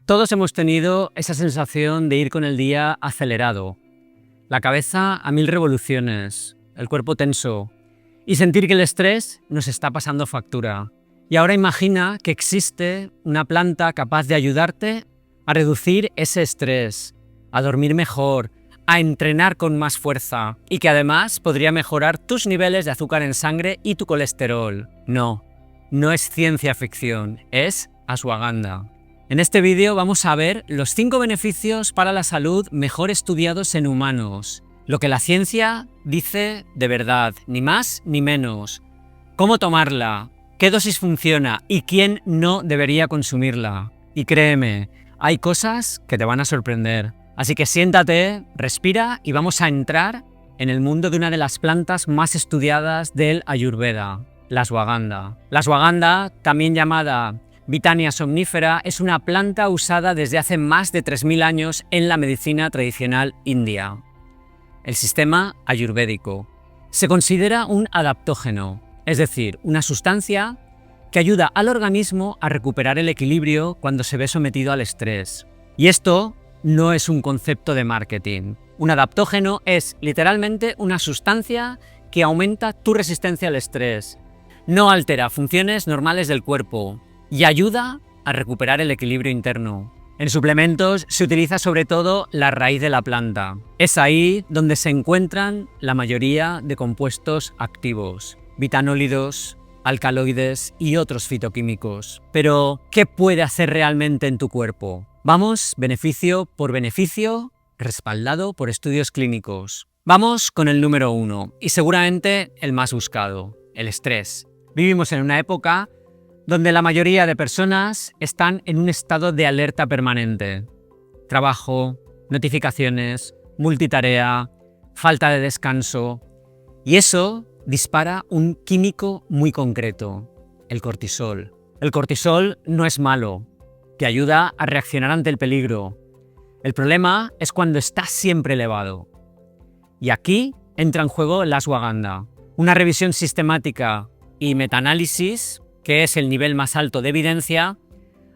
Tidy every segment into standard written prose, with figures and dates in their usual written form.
Todos hemos tenido esa sensación de ir con el día acelerado, la cabeza a 1000 revoluciones, el cuerpo tenso y sentir que el estrés nos está pasando factura. Y ahora imagina que existe una planta capaz de ayudarte a reducir ese estrés, a dormir mejor, a entrenar con más fuerza y que además podría mejorar tus niveles de azúcar en sangre y tu colesterol. No es ciencia ficción, es ashwagandha. En este vídeo vamos a ver los 5 beneficios para la salud mejor estudiados en humanos. Lo que la ciencia dice de verdad, ni más ni menos. Cómo tomarla, qué dosis funciona y quién no debería consumirla. Y créeme, hay cosas que te van a sorprender. Así que siéntate, respira y vamos a entrar en el mundo de una de las plantas más estudiadas del Ayurveda, la ashwagandha. La ashwagandha, también llamada Witania somnífera, es una planta usada desde hace más de 3000 años en la medicina tradicional india. El sistema ayurvédico se considera un adaptógeno, es decir, una sustancia que ayuda al organismo a recuperar el equilibrio cuando se ve sometido al estrés. Y esto no es un concepto de marketing. Un adaptógeno es literalmente una sustancia que aumenta tu resistencia al estrés, no altera funciones normales del cuerpo y ayuda a recuperar el equilibrio interno. En suplementos se utiliza sobre todo la raíz de la planta. Es ahí donde se encuentran la mayoría de compuestos activos, vitanólidos, alcaloides y otros fitoquímicos. Pero, ¿qué puede hacer realmente en tu cuerpo? Vamos beneficio por beneficio, respaldado por estudios clínicos. Vamos con el número 1 y seguramente el más buscado, el estrés. Vivimos en una época donde la mayoría de personas están en un estado de alerta permanente. Trabajo, notificaciones, multitarea, falta de descanso. Y eso dispara un químico muy concreto, el cortisol. El cortisol no es malo, te ayuda a reaccionar ante el peligro. El problema es cuando está siempre elevado. Y aquí entra en juego la ashwagandha. Una revisión sistemática y metaanálisis, que es el nivel más alto de evidencia,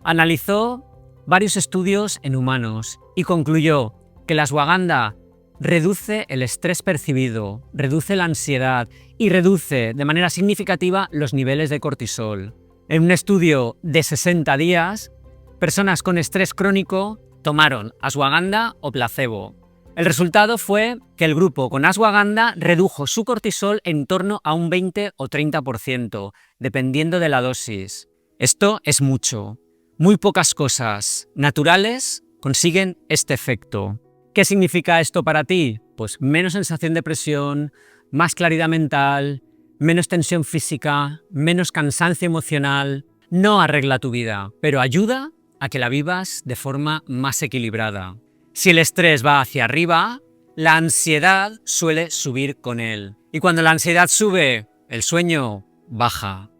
analizó varios estudios en humanos y concluyó que la ashwagandha reduce el estrés percibido, reduce la ansiedad y reduce de manera significativa los niveles de cortisol. En un estudio de 60 días, personas con estrés crónico tomaron ashwagandha o placebo. El resultado fue que el grupo con ashwagandha redujo su cortisol en torno a un 20 o 30%, dependiendo de la dosis. Esto es mucho. Muy pocas cosas naturales consiguen este efecto. ¿Qué significa esto para ti? Pues menos sensación de presión, más claridad mental, menos tensión física, menos cansancio emocional. No arregla tu vida, pero ayuda a que la vivas de forma más equilibrada. Si el estrés va hacia arriba, la ansiedad suele subir con él. Y cuando la ansiedad sube, el sueño baja.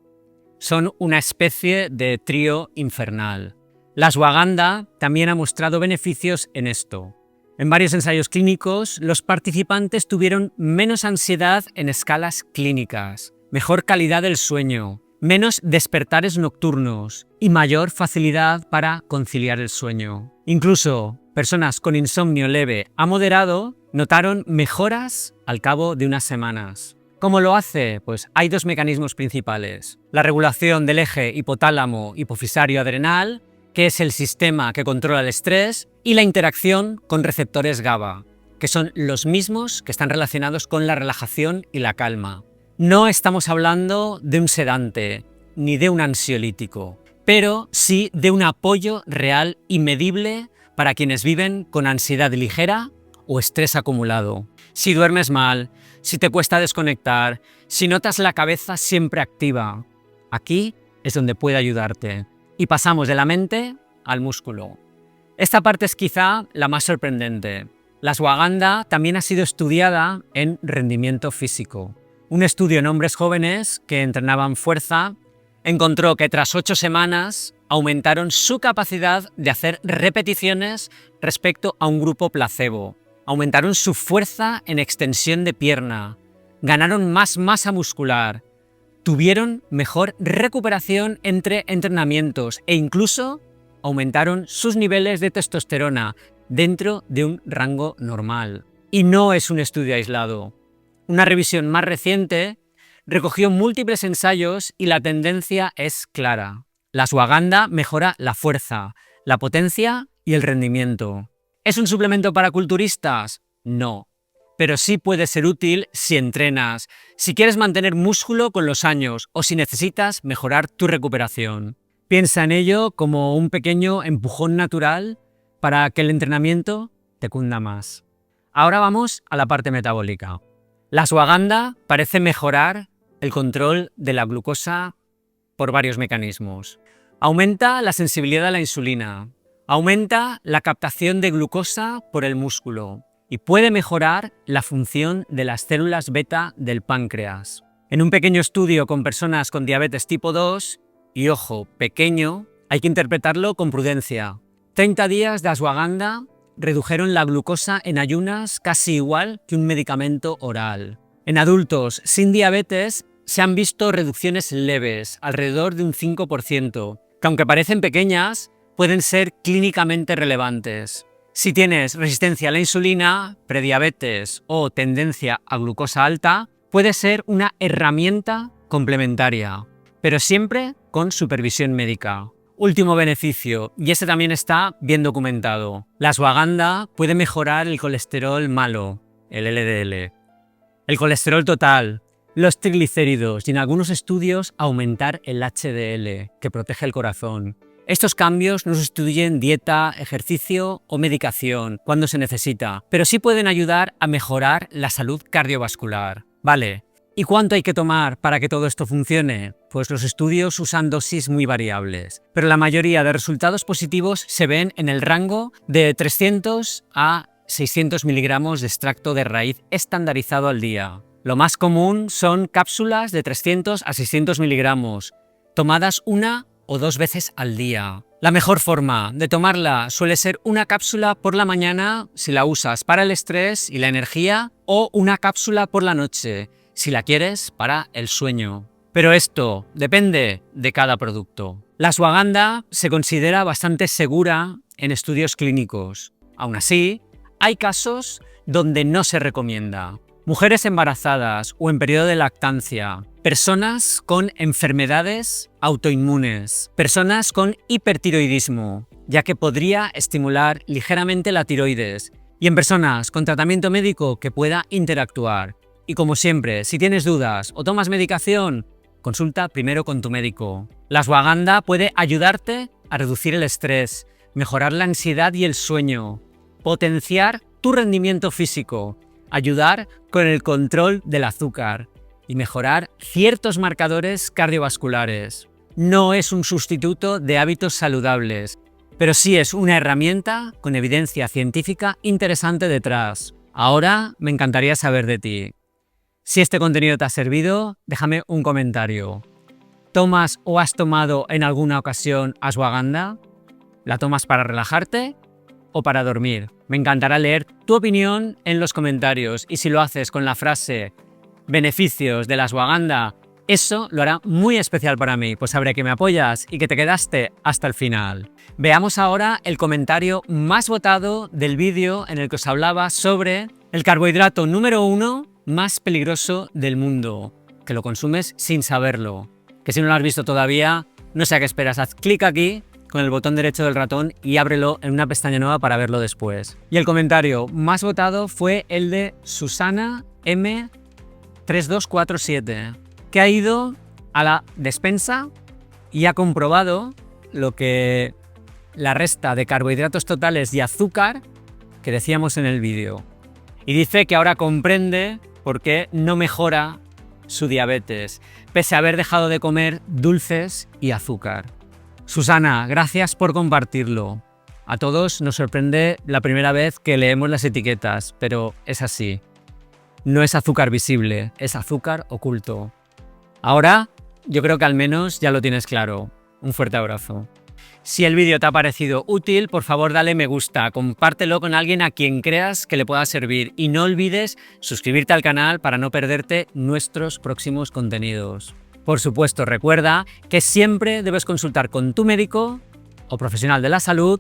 Son una especie de trío infernal. La ashwagandha también ha mostrado beneficios en esto. En varios ensayos clínicos, los participantes tuvieron menos ansiedad en escalas clínicas, mejor calidad del sueño, menos despertares nocturnos y mayor facilidad para conciliar el sueño. Incluso personas con insomnio leve a moderado notaron mejoras al cabo de unas semanas. ¿Cómo lo hace? Pues hay 2 mecanismos principales. La regulación del eje hipotálamo-hipofisario-adrenal, que es el sistema que controla el estrés, y la interacción con receptores GABA, que son los mismos que están relacionados con la relajación y la calma. No estamos hablando de un sedante ni de un ansiolítico, pero sí de un apoyo real y medible para quienes viven con ansiedad ligera o estrés acumulado. Si duermes mal, si te cuesta desconectar, si notas la cabeza siempre activa, aquí es donde puede ayudarte. Y pasamos de la mente al músculo. Esta parte es quizá la más sorprendente. La ashwagandha también ha sido estudiada en rendimiento físico. Un estudio en hombres jóvenes que entrenaban fuerza encontró que tras 8 semanas aumentaron su capacidad de hacer repeticiones respecto a un grupo placebo. Aumentaron su fuerza en extensión de pierna, ganaron más masa muscular, tuvieron mejor recuperación entre entrenamientos e incluso aumentaron sus niveles de testosterona dentro de un rango normal. Y no es un estudio aislado. Una revisión más reciente recogió múltiples ensayos y la tendencia es clara. La ashwagandha mejora la fuerza, la potencia y el rendimiento. ¿Es un suplemento para culturistas? No. Pero sí puede ser útil si entrenas, si quieres mantener músculo con los años o si necesitas mejorar tu recuperación. Piensa en ello como un pequeño empujón natural para que el entrenamiento te cunda más. Ahora vamos a la parte metabólica. La ashwagandha parece mejorar el control de la glucosa por varios mecanismos. Aumenta la sensibilidad a la insulina, aumenta la captación de glucosa por el músculo y puede mejorar la función de las células beta del páncreas. En un pequeño estudio con personas con diabetes tipo 2, y ojo, pequeño, hay que interpretarlo con prudencia. 30 días de ashwagandha redujeron la glucosa en ayunas casi igual que un medicamento oral. En adultos sin diabetes se han visto reducciones leves, alrededor de un 5%, que aunque parecen pequeñas, pueden ser clínicamente relevantes. Si tienes resistencia a la insulina, prediabetes o tendencia a glucosa alta, puede ser una herramienta complementaria, pero siempre con supervisión médica. Último beneficio, y este también está bien documentado. La ashwagandha puede mejorar el colesterol malo, el LDL, el colesterol total, los triglicéridos y en algunos estudios aumentar el HDL, que protege el corazón. Estos cambios no sustituyen dieta, ejercicio o medicación cuando se necesita, pero sí pueden ayudar a mejorar la salud cardiovascular. Vale, ¿y cuánto hay que tomar para que todo esto funcione? Pues los estudios usan dosis muy variables, pero la mayoría de resultados positivos se ven en el rango de 300 a 600 miligramos de extracto de raíz estandarizado al día. Lo más común son cápsulas de 300 a 600 miligramos, tomadas 1 o 2 veces al día. La mejor forma de tomarla suele ser una cápsula por la mañana si la usas para el estrés y la energía, o una cápsula por la noche si la quieres para el sueño. Pero esto depende de cada producto. La ashwagandha se considera bastante segura en estudios clínicos. Aún así, hay casos donde no se recomienda. Mujeres embarazadas o en periodo de lactancia, personas con enfermedades autoinmunes, personas con hipertiroidismo, ya que podría estimular ligeramente la tiroides, y en personas con tratamiento médico que pueda interactuar. Y como siempre, si tienes dudas o tomas medicación, consulta primero con tu médico. La ashwagandha puede ayudarte a reducir el estrés, mejorar la ansiedad y el sueño, potenciar tu rendimiento físico, ayudar con el control del azúcar y mejorar ciertos marcadores cardiovasculares. No es un sustituto de hábitos saludables, pero sí es una herramienta con evidencia científica interesante detrás. Ahora me encantaría saber de ti. Si este contenido te ha servido, déjame un comentario. ¿Tomas o has tomado en alguna ocasión ashwagandha? ¿La tomas para relajarte o para dormir? Me encantará leer tu opinión en los comentarios, y si lo haces con la frase beneficios de la ashwagandha, eso lo hará muy especial para mí, pues sabré que me apoyas y que te quedaste hasta el final. Veamos ahora el comentario más votado del vídeo en el que os hablaba sobre el carbohidrato número 1 más peligroso del mundo, que lo consumes sin saberlo. Que si no lo has visto todavía, no sé a qué esperas, haz clic aquí con el botón derecho del ratón y ábrelo en una pestaña nueva para verlo después. Y el comentario más votado fue el de Susana M3247, que ha ido a la despensa y ha comprobado lo que la resta de carbohidratos totales y azúcar que decíamos en el vídeo. Y dice que ahora comprende por qué no mejora su diabetes, pese a haber dejado de comer dulces y azúcar. Susana, gracias por compartirlo. A todos nos sorprende la primera vez que leemos las etiquetas, pero es así. No es azúcar visible, es azúcar oculto. Ahora, yo creo que al menos ya lo tienes claro. Un fuerte abrazo. Si el vídeo te ha parecido útil, por favor dale me gusta, compártelo con alguien a quien creas que le pueda servir y no olvides suscribirte al canal para no perderte nuestros próximos contenidos. Por supuesto, recuerda que siempre debes consultar con tu médico o profesional de la salud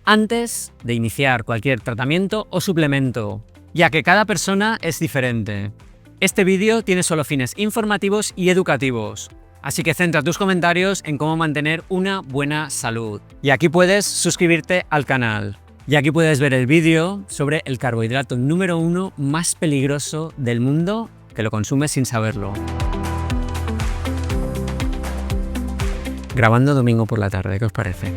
antes de iniciar cualquier tratamiento o suplemento, ya que cada persona es diferente. Este vídeo tiene solo fines informativos y educativos, así que centra tus comentarios en cómo mantener una buena salud. Y aquí puedes suscribirte al canal. Y aquí puedes ver el vídeo sobre el carbohidrato número 1 más peligroso del mundo, que lo consumes sin saberlo. Grabando domingo por la tarde, ¿qué os parece?